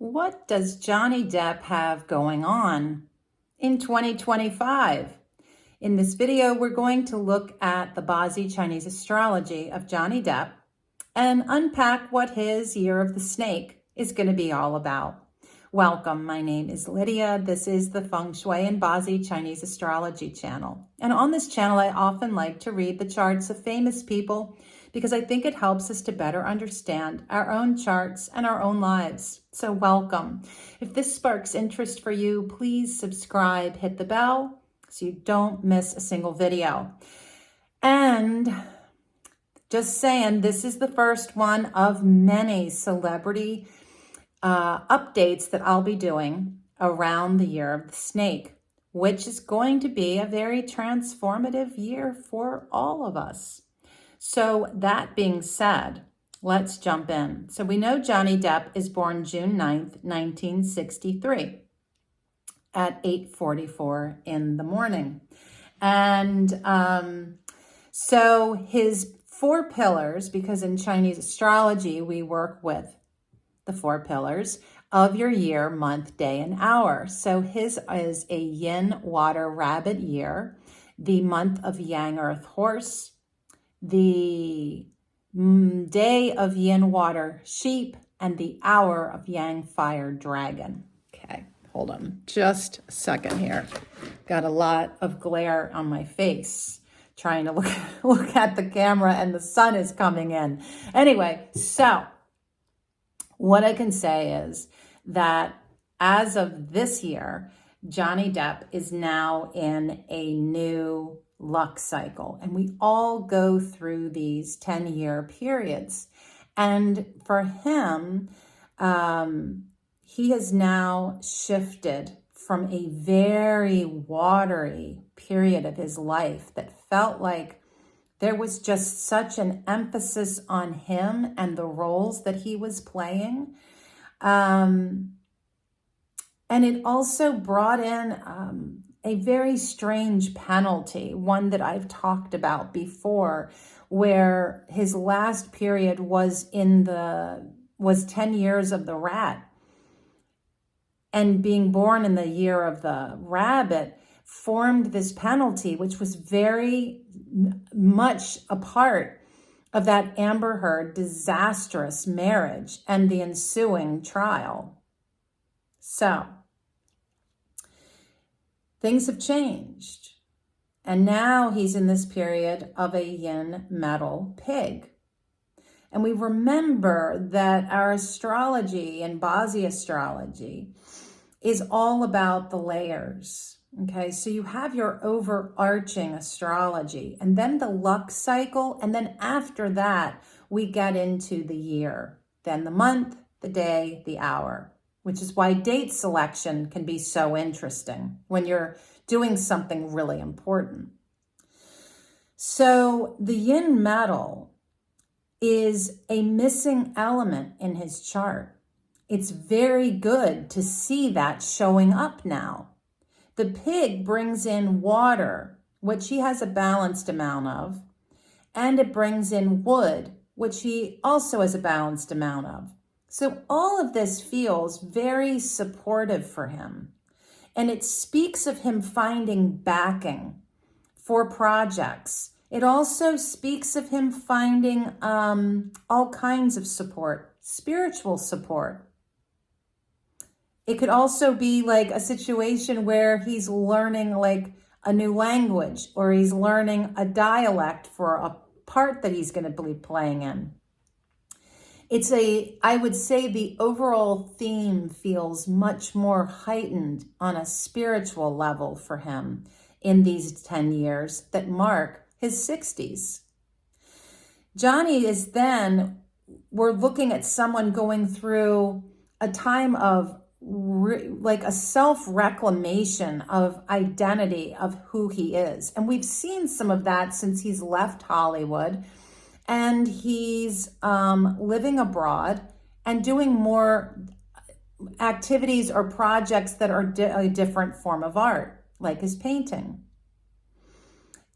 What does Johnny Depp have going on in 2025? In this video, we're going to look at the Bazi Chinese astrology of Johnny Depp and unpack what his year of the snake is going to be all about. Welcome, my name is Lydia. This is the Feng Shui and Bazi Chinese astrology channel. And on this channel, I often like to read the charts of famous people because I think it helps us to better understand our own charts and our own lives. So welcome. If this sparks interest for you, please subscribe, hit the bell so you don't miss a single video. And just saying, this is the first one of many celebrity updates that I'll be doing around the year of the snake, which is going to be a very transformative year for all of us. So that being said, let's jump in. So we know Johnny Depp is born June 9th, 1963 at 8:44 in the morning. And so his four pillars, because in Chinese astrology, we work with the four pillars of your year, month, day, and hour. So his is a yin water rabbit year, the month of yang earth horse, the day of yin water sheep, and the hour of yang fire dragon. Okay, hold on just a second here. Got a lot of glare on my face trying to look at the camera, and the sun is coming in. Anyway, so what I can say is that as of this year, Johnny Depp is now in a new luck cycle. And we all go through these 10-year periods. And for him, he has now shifted from a very watery period of his life that felt like there was just such an emphasis on him and the roles that he was playing. And it also brought in a very strange penalty, one that I've talked about before, where his last period was 10 years of the rat. And being born in the year of the rabbit formed this penalty, which was very much a part of that Amber Heard disastrous marriage and the ensuing trial. So things have changed. And now he's in this period of a yin metal pig. And we remember that our astrology and Bazi Astrology is all about the layers. Okay, so you have your overarching astrology and then the luck cycle. And then after that, we get into the year, then the month, the day, the hour, which is why date selection can be so interesting when you're doing something really important. So the yin metal is a missing element in his chart. It's very good to see that showing up now. The pig brings in water, which he has a balanced amount of, and it brings in wood, which he also has a balanced amount of. So all of this feels very supportive for him. And it speaks of him finding backing for projects. It also speaks of him finding all kinds of support, spiritual support. It could also be like a situation where he's learning like a new language, or he's learning a dialect for a part that he's going to be playing in. I would say the overall theme feels much more heightened on a spiritual level for him in these 10 years that mark his 60s. Johnny is then, we're looking at someone going through a time of like a self-reclamation of identity of who he is. And we've seen some of that since he's left Hollywood. And he's living abroad and doing more activities or projects that are a different form of art, like his painting.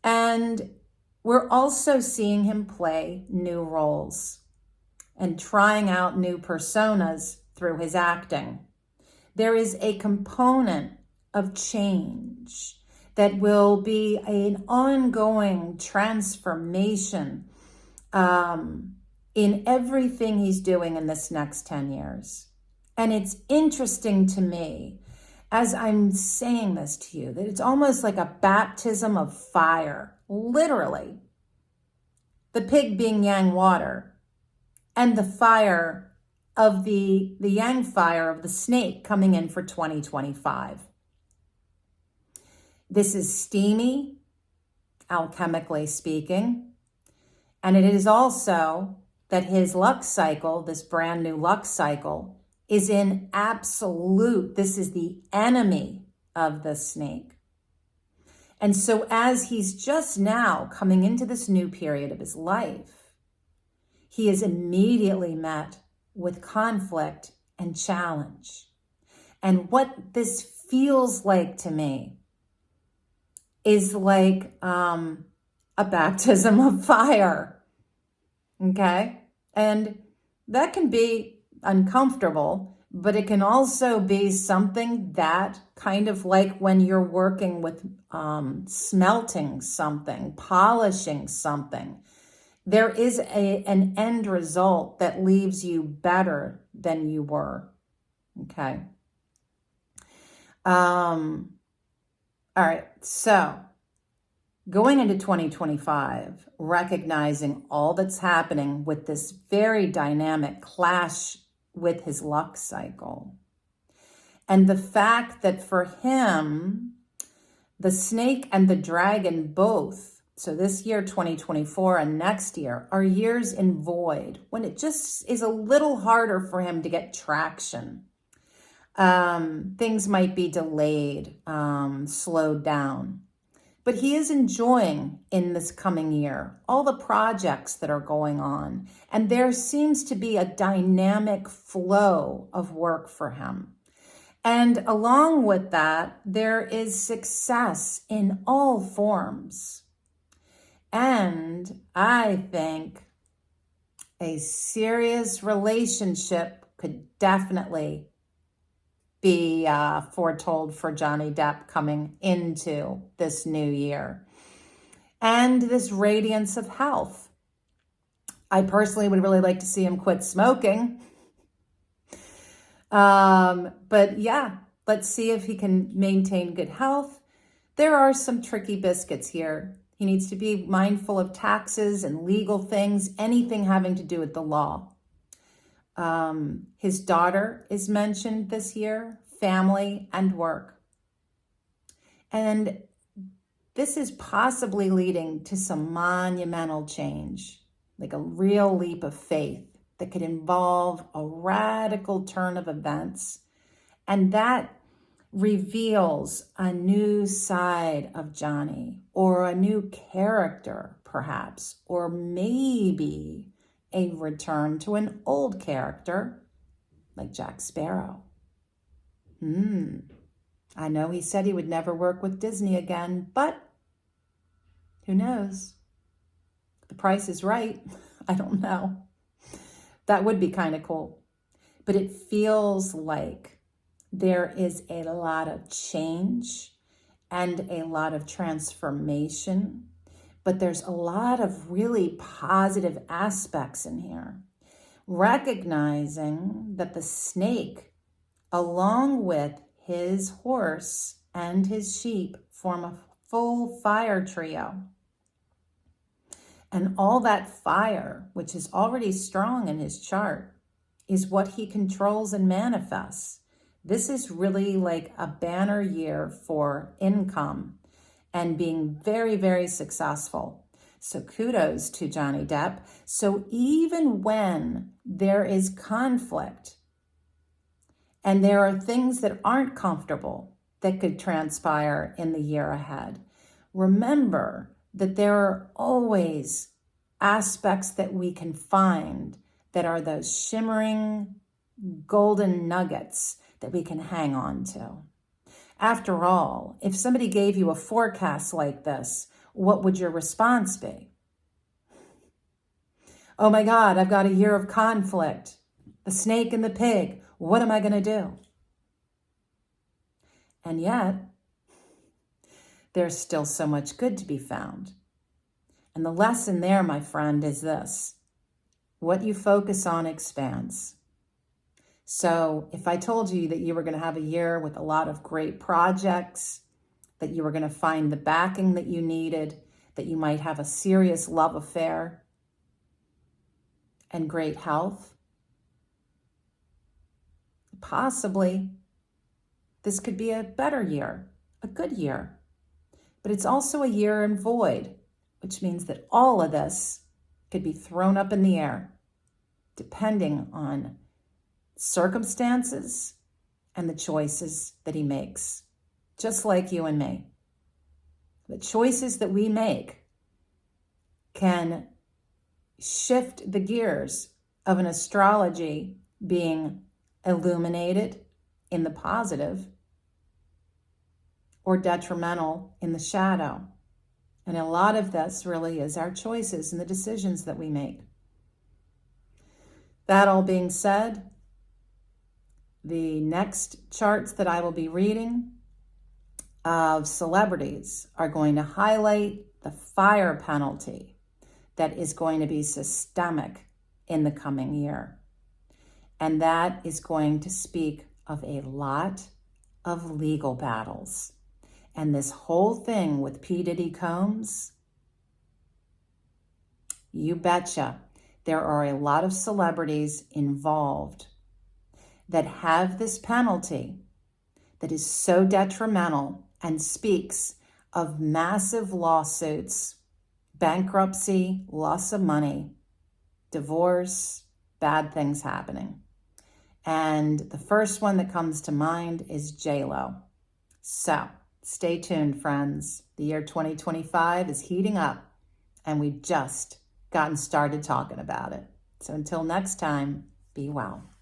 And we're also seeing him play new roles and trying out new personas through his acting. There is a component of change that will be an ongoing transformation in everything he's doing in this next 10 years. And it's interesting to me, as I'm saying this to you, that it's almost like a baptism of fire, literally. The pig being yang water, and the fire of the yang fire of the snake coming in for 2025. This is steamy, alchemically speaking, and it is also that his luck cycle, this brand new luck cycle, is in absolute, this is the enemy of the snake. And so as he's just now coming into this new period of his life, he is immediately met with conflict and challenge. And what this feels like to me is like a baptism of fire, okay? And that can be uncomfortable, but it can also be something that kind of like when you're working with smelting something, polishing something, there is an end result that leaves you better than you were, okay? All right, so going into 2025, recognizing all that's happening with this very dynamic clash with his luck cycle, and the fact that for him, the snake and the dragon both, so this year, 2024, and next year are years in void, when it just is a little harder for him to get traction. Things might be delayed, slowed down. But he is enjoying in this coming year all the projects that are going on. And there seems to be a dynamic flow of work for him. And along with that, there is success in all forms. And I think a serious relationship could definitely be foretold for Johnny Depp coming into this new year. And this radiance of health. I personally would really like to see him quit smoking. But yeah, let's see if he can maintain good health. There are some tricky biscuits here. He needs to be mindful of taxes and legal things, anything having to do with the law. His daughter is mentioned this year, family and work. And this is possibly leading to some monumental change, like a real leap of faith that could involve a radical turn of events. And that reveals a new side of Johnny, or a new character, perhaps, or maybe a return to an old character like Jack Sparrow. I know he said he would never work with Disney again, but who knows? The price is right. I don't know. That would be kind of cool. But it feels like there is a lot of change and a lot of transformation, but there's a lot of really positive aspects in here. Recognizing that the snake, along with his horse and his sheep, form a full fire trio. And all that fire, which is already strong in his chart, is what he controls and manifests. This is really like a banner year for income and being very, very successful. So kudos to Johnny Depp. So even when there is conflict and there are things that aren't comfortable that could transpire in the year ahead, remember that there are always aspects that we can find that are those shimmering golden nuggets that we can hang on to. After all, if somebody gave you a forecast like this, what would your response be? Oh my God, I've got a year of conflict. the snake and the pig. What am I going to do? And yet, there's still so much good to be found. And the lesson there, my friend, is this. What you focus on expands. So if I told you that you were going to have a year with a lot of great projects, that you were going to find the backing that you needed, that you might have a serious love affair and great health, possibly this could be a better year, a good year. But it's also a year in void, which means that all of this could be thrown up in the air, depending on circumstances and the choices that he makes, just like you and me. The choices that we make can shift the gears of an astrology being illuminated in the positive or detrimental in the shadow. And a lot of this really is our choices and the decisions that we make. That all being said, the next charts that I will be reading of celebrities are going to highlight the fire penalty that is going to be systemic in the coming year. And that is going to speak of a lot of legal battles. And this whole thing with P. Diddy Combs, you betcha, there are a lot of celebrities involved that have this penalty that is so detrimental and speaks of massive lawsuits, bankruptcy, loss of money, divorce, bad things happening. And the first one that comes to mind is J-Lo. So stay tuned, friends. The year 2025 is heating up, and we've just gotten started talking about it. So until next time, be well.